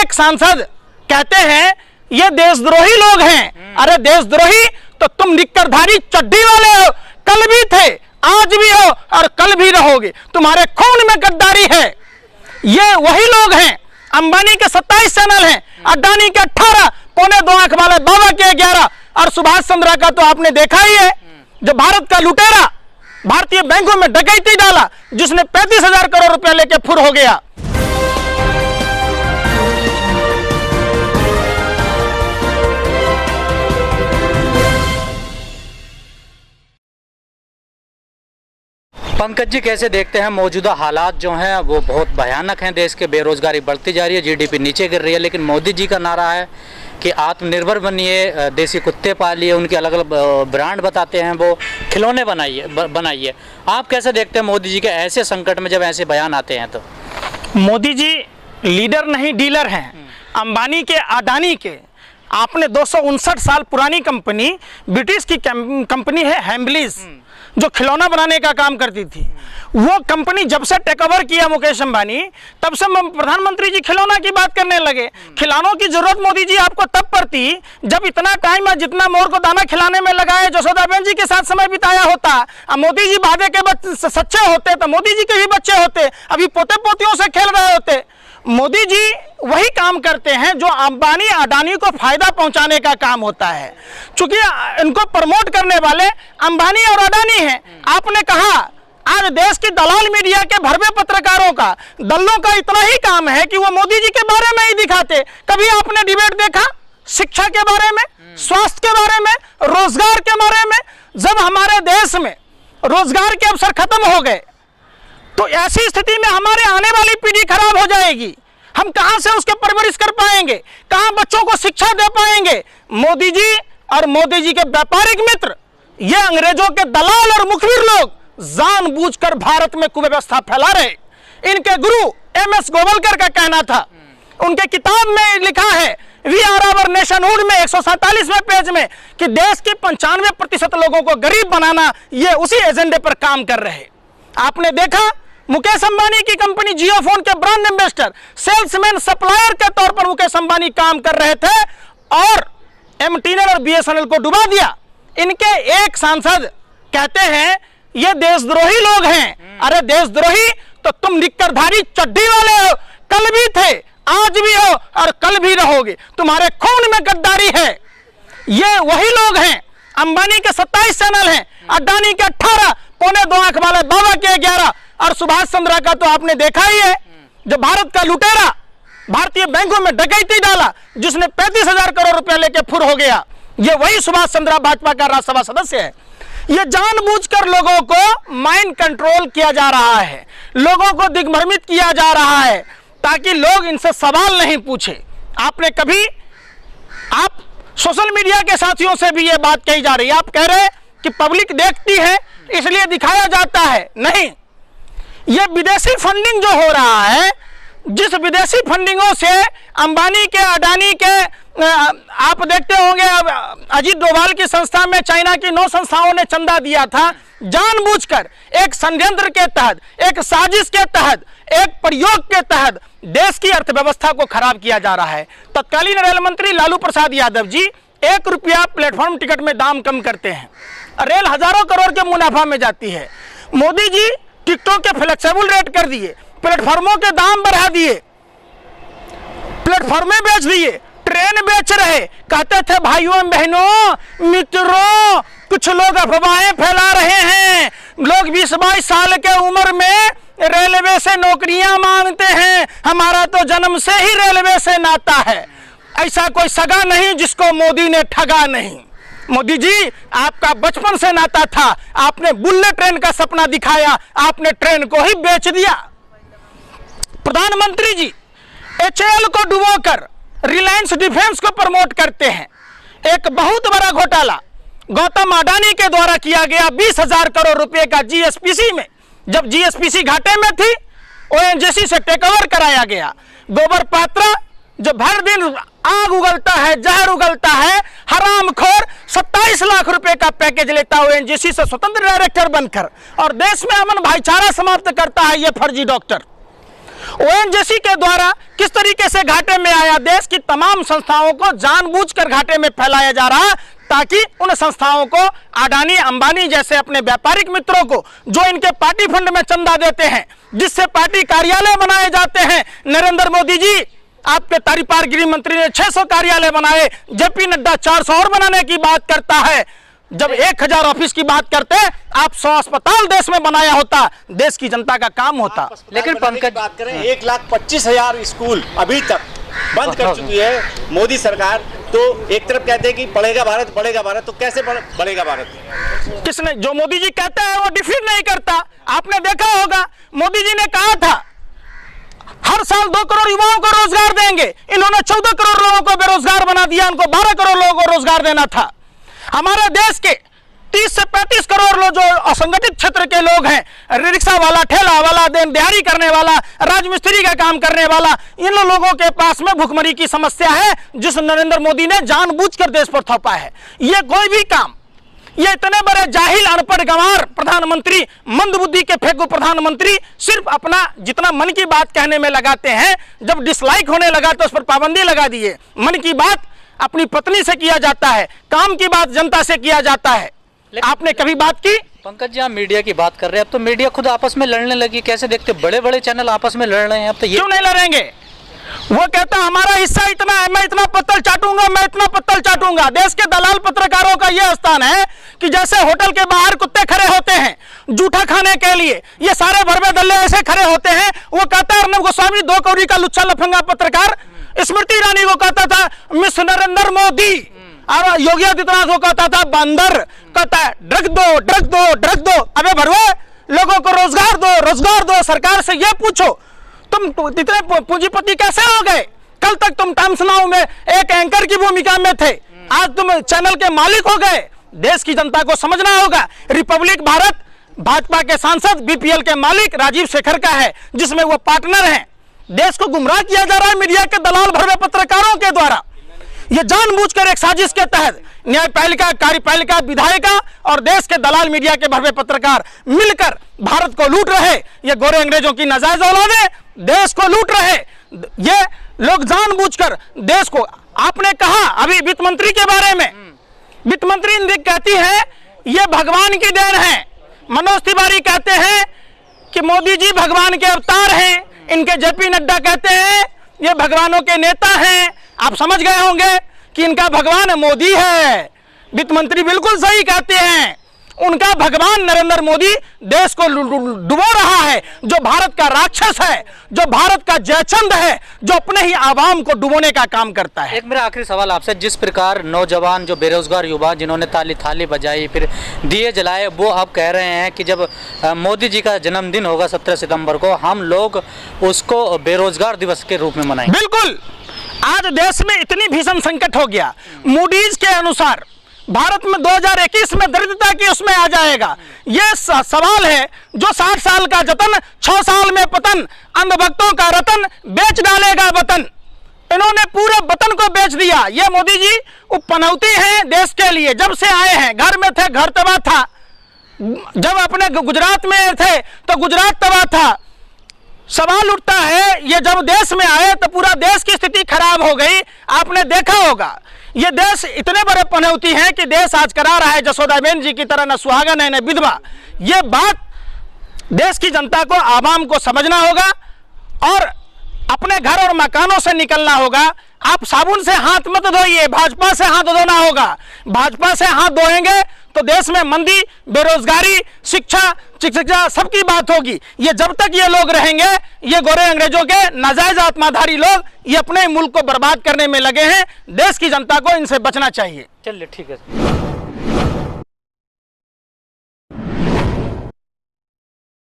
एक सांसद कहते हैं ये देशद्रोही लोग हैं। अरे देशद्रोही तो तुम निक्करधारी चड्डी वाले हो, कल भी थे, आज भी हो और कल भी रहोगे। तुम्हारे खून में गद्दारी है। ये वही लोग हैं। अंबानी के 27 चैनल हैं, अडानी के 18, पौने 2 आंख वाले बाबा के 11 और सुभाष चंद्रा का तो आपने देखा ही है, जो भारत का लुटेरा, भारतीय बैंकों में डकैती डाला, जिसने 35,000 करोड़ रुपया लेके फुर हो गया। पंकज जी, कैसे देखते हैं मौजूदा हालात जो हैं वो बहुत भयानक हैं। देश के बेरोजगारी बढ़ती जा रही है, जीडीपी नीचे गिर रही है, लेकिन मोदी जी का नारा है कि आत्मनिर्भर बनिए, देसी कुत्ते पालिए, उनके अलग अलग ब्रांड बताते हैं, वो खिलौने बनाइए। आप कैसे देखते हैं मोदी जी के ऐसे संकट में जब ऐसे बयान आते हैं? तो मोदी जी लीडर नहीं डीलर हैं। अंबानी के, अडानी के, आपने 259 साल पुरानी कंपनी, ब्रिटिश की कंपनी है हैम्बलीज, जो खिलौना बनाने का काम करती थी, वो कंपनी जब से टेक ओवर किया मुकेश अंबानी, तब से प्रधानमंत्री जी खिलौना की बात करने लगे। खिलौनों की जरूरत मोदी जी आपको तब पड़ती जब इतना टाइम जितना मोर को दाना खिलाने में लगाए जसोदाबेन जी के साथ समय बिताया होता। अब मोदी जी वादे के सच्चे होते तो मोदी जी के भी बच्चे होते, अभी पोते पोतियों से खेल रहे होते। मोदी जी वही काम करते हैं जो अंबानी अडानी को फायदा पहुंचाने का काम होता है। चूंकि इनको प्रमोट करने वाले अंबानी और अडानी हैं। आपने कहा आज देश की दलाल मीडिया के भरवे पत्रकारों का, दल्लों का इतना ही काम है कि वो मोदी जी के बारे में ही दिखाते। कभी आपने डिबेट देखा शिक्षा के बारे में, स्वास्थ्य के बारे में, रोजगार के बारे में? जब हमारे देश में रोजगार के अवसर खत्म हो गए तो ऐसी स्थिति में हमारे आने वाली पीढ़ी खराब हो जाएगी। हम कहां से उसके परवरिश कर पाएंगे, कहां बच्चों को शिक्षा दे पाएंगे? मोदी जी और मोदी जी के व्यापारिक मित्र, ये अंग्रेजों के दलाल और मुखबिर लोग जानबूझकर भारत में कुव्यवस्था फैला रहे। इनके गुरु MS गोवलकर का कहना था, उनके किताब में लिखा है वी आर आवर नेशनहुड में 147वें पेज में कि देश के 95% लोगों को गरीब बनाना, ये उसी एजेंडे पर काम कर रहे। आपने देखा मुकेश अंबानी की कंपनी जियोफोन के ब्रांड एम्बेसडर, सेल्समैन, सप्लायर के तौर पर मुकेश अंबानी काम कर रहे थे और MTNL और BSNL को डुबा दिया। इनके एक सांसद कहते हैं ये देशद्रोही लोग हैं। अरे देशद्रोही तो तुम निक्करधारी चड्डी वाले हो, कल भी थे, आज भी हो और कल भी रहोगे। तुम्हारे खून में गद्दारी है। ये वही लोग हैं। अंबानी के 27 चैनल हैं, अडानी के 18, पौने 2 आंख वाले बाबा के 11 और सुभाष चंद्रा का तो आपने देखा ही है, जो भारत का लुटेरा, भारतीय बैंकों में डकैती डाला, जिसने 35,000 करोड़ रुपया लेके फुर हो गया। ये वही सुभाष चंद्रा भाजपा का राज्यसभा सदस्य है। ये जानबूझकर लोगों को माइंड कंट्रोल किया जा रहा है, लोगों को दिग्भ्रमित किया जा रहा है ताकि लोग इनसे सवाल नहीं पूछे। आपने कभी, आप सोशल मीडिया के साथियों से भी ये बात कही जा रही है, आप कह रहे कि पब्लिक देखती है इसलिए दिखाया जाता है। नहीं, ये विदेशी फंडिंग जो हो रहा है, जिस विदेशी फंडिंगों से अंबानी के, अडानी के, आप देखते होंगे अजीत डोभाल की संस्था में चाइना की 9 संस्थाओं ने चंदा दिया था। जानबूझकर एक षड्यंत्र के तहत, एक साजिश के तहत, एक प्रयोग के तहत देश की अर्थव्यवस्था को खराब किया जा रहा है। तत्कालीन रेल मंत्री लालू प्रसाद यादव जी 1 रुपया प्लेटफॉर्म टिकट में दाम कम करते हैं, रेल हजारों करोड़ के मुनाफा में जाती है। मोदी जी टिकटों के फ्लेक्सिबल रेट कर दिए, प्लेटफॉर्मों के दाम बढ़ा दिए, प्लेटफॉर्में बेच दिए, ट्रेन बेच रहे। कहते थे भाइयों बहनों मित्रों, कुछ लोग अफवाहें फैला रहे हैं, लोग 20-22 साल के उम्र में रेलवे से नौकरियां मांगते हैं, हमारा तो जन्म से ही रेलवे से नाता है। ऐसा कोई सगा नहीं जिसको मोदी ने ठगा नहीं। मोदी जी आपका बचपन से नाता था, आपने बुलेट ट्रेन का सपना दिखाया, आपने ट्रेन को ही बेच दिया। प्रधानमंत्री जी HAL को डुबोकर रिलायंस डिफेंस को प्रमोट करते हैं। एक बहुत बड़ा घोटाला गौतम अडानी के द्वारा किया गया 20,000 करोड़ रुपए का GSPC में। जब GSPC घाटे में थी, ONGC से टेक ओवर कराया गया। गोबर पात्रा जो भर दिन आग उगलता है, जहर उगलता है, हरामखोर 27 लाख रुपए का पैकेज लेता है ONGC से स्वतंत्र डायरेक्टर बनकर, और देश में अमन भाईचारा समाप्त करता है ये फर्जी डॉक्टर। ओएनजीसी के द्वारा किस तरीके से घाटे में आया, देश की तमाम संस्थाओं को जानबूझकर घाटे में फैलाया जा रहा ताकि उन संस्थाओं को अडानी अंबानी जैसे अपने व्यापारिक मित्रों को, जो इनके पार्टी फंड में चंदा देते हैं, जिससे पार्टी कार्यालय बनाए जाते हैं। नरेंद्र मोदी जी, आपके तारीपार गृह मंत्री ने 600 कार्यालय बनाए, जेपी नड्डा 400 और बनाने की बात करता है। जब 1000 ऑफिस की बात करते, आप 100 अस्पताल देश में बनाया होता, देश की जनता का काम होता। लेकिन पंकज बात करें, 1,25,000 स्कूल अभी तक बंद कर चुकी है मोदी सरकार। तो एक तरफ कहते हैं कि बढ़ेगा भारत, तो कैसे बढ़ेगा भारत? किसने, जो मोदी जी कहते हैं वो डिफीट नहीं करता। आपने देखा होगा, मोदी जी ने कहा था हर साल 2 करोड़ युवाओं को रोजगार देंगे, इन्होंने 14 करोड़ लोगों को बेरोजगार बना दिया, उनको 12 करोड़ लोगों को रोजगार देना था। हमारे देश के 30 से 35 करोड़ लोग जो असंगठित क्षेत्र के लोग हैं, रिक्शा वाला, ठेला वाला, दिहाड़ी करने वाला, राजमिस्त्री का काम करने वाला, इन लोगों के पास में भुखमरी की समस्या है, जिस नरेंद्र मोदी ने जानबूझकर देश पर थोपा है। ये कोई भी काम, ये इतने बड़े जाहिल अनपढ़ गंवार प्रधानमंत्री, मंदबुद्धि के फेंकू प्रधानमंत्री सिर्फ अपना जितना मन की बात कहने में लगाते हैं, जब डिसलाइक होने लगा तो उस पर पाबंदी लगा दिए। मन की बात अपनी पत्नी से किया जाता है, काम की बात जनता से किया जाता है। आपने कभी बात की? पंकज जी, आप मीडिया की बात कर रहे हैं, अब तो मीडिया खुद आपस में लड़ने लगी, कैसे देखते? बड़े बड़े चैनल आपस में लड़ रहे हैं, अब तो ये क्यों नहीं लड़ेंगे? वो कहता हमारा हिस्सा इतना है, मैं इतना पत्तल चाटूंगा, मैं इतना पत्तल चाटूंगा। देश के दलाल पत्रकारों का यह स्थान है कि जैसे होटल के बाहर कुत्ते खड़े होते हैं जूठा खाने के लिए, ये सारे भरवे दल्ले ऐसे खड़े होते हैं। वो कहता है अर्नब गोस्वामी 2 कौड़ी का लुच्चा लफंगा पत्रकार, स्मृति ईरानी को कहता था मिस नरेंद्र मोदी, और योगी आदित्यनाथ को कहता था बंदर। कहता है ड्रग दो, ड्रग दो, ड्रग दो। अबे भरवे, लोगों को रोजगार दो, रोजगार दो। सरकार से यह पूछो, तुम इतने पूंजीपति कैसे हो गए? कल तक तुम टाइम्स नाउ में एक एंकर की भूमिका में थे, आज तुम चैनल के मालिक हो गए। देश की जनता को समझना होगा, रिपब्लिक भारत भाजपा के सांसद बीपीएल के मालिक राजीव शेखर का है, जिसमें वो पार्टनर हैं। देश को गुमराह किया जा रहा है मीडिया के दलाल भरवे पत्रकारों के द्वारा। ये जानबूझकर एक साजिश के तहत न्यायपालिका, कार्यपालिका, विधायिका और देश के दलाल मीडिया के भरवे पत्रकार मिलकर भारत को लूट रहे। ये गोरे अंग्रेजों की नाजायज औलादे देश को लूट रहे। ये लोग जानबूझकर देश को, आपने कहा अभी वित्त मंत्री के बारे में, वित्त मंत्री कहती है ये भगवान की देन है। मनोज तिवारी कहते हैं कि मोदी जी भगवान के अवतार हैं। इनके जेपी नड्डा कहते हैं ये भगवानों के नेता हैं। आप समझ गए होंगे कि इनका भगवान मोदी है। वित्त मंत्री बिल्कुल सही कहते हैं, उनका भगवान नरेंद्र मोदी देश को डुबो रहा है, जो भारत का राक्षस है, जो भारत का जयचंद है, जो अपने ही आवाम को डुबोने का काम करता है। एक मेरा आखिरी सवाल आपसे, जिस प्रकार नौजवान जो बेरोजगार युवा जिन्होंने ताली थाली बजाई, फिर दिए जलाए, वो अब कह रहे हैं कि जब मोदी जी का जन्मदिन होगा 17 सितंबर को, हम लोग उसको बेरोजगार दिवस के रूप में मनाएंगे। बिल्कुल, आज देश में इतनी भीषण संकट हो गया, मूडीज के अनुसार भारत में 2021 में दरिद्रता की उसमें आ जाएगा। यह सवाल है, जो 60 साल का जतन 6 साल में पतन, अंधभक्तों का रतन बेच डालेगा वतन। इन्होंने पूरे वतन को बेच दिया। ये मोदी जी पनौती हैं देश के लिए। जब से आए हैं, घर में थे घर तबाह था, जब अपने गुजरात में थे तो गुजरात तबाह था। सवाल उठता है, ये जब देश में आए तो पूरा देश की स्थिति खराब हो गई। आपने देखा होगा, ये देश इतने बड़े पनौती हैं कि देश आज करा रहा है जसोदाबेन जी की तरह न सुहागन है न विधवा। ये बात देश की जनता को, आवाम को समझना होगा और अपने घर और मकानों से निकलना होगा। आप साबुन से हाथ मत धोइए, भाजपा से हाथ धोना होगा। भाजपा से हाथ धोएंगे तो देश में मंदी, बेरोजगारी, शिक्षा सबकी बात होगी। ये जब तक ये लोग रहेंगे, ये गोरे अंग्रेजों के नाजायज आत्माधारी लोग, ये अपने मुल्क को बर्बाद करने में लगे हैं। देश की जनता को इनसे बचना चाहिए। चलिए ठीक है।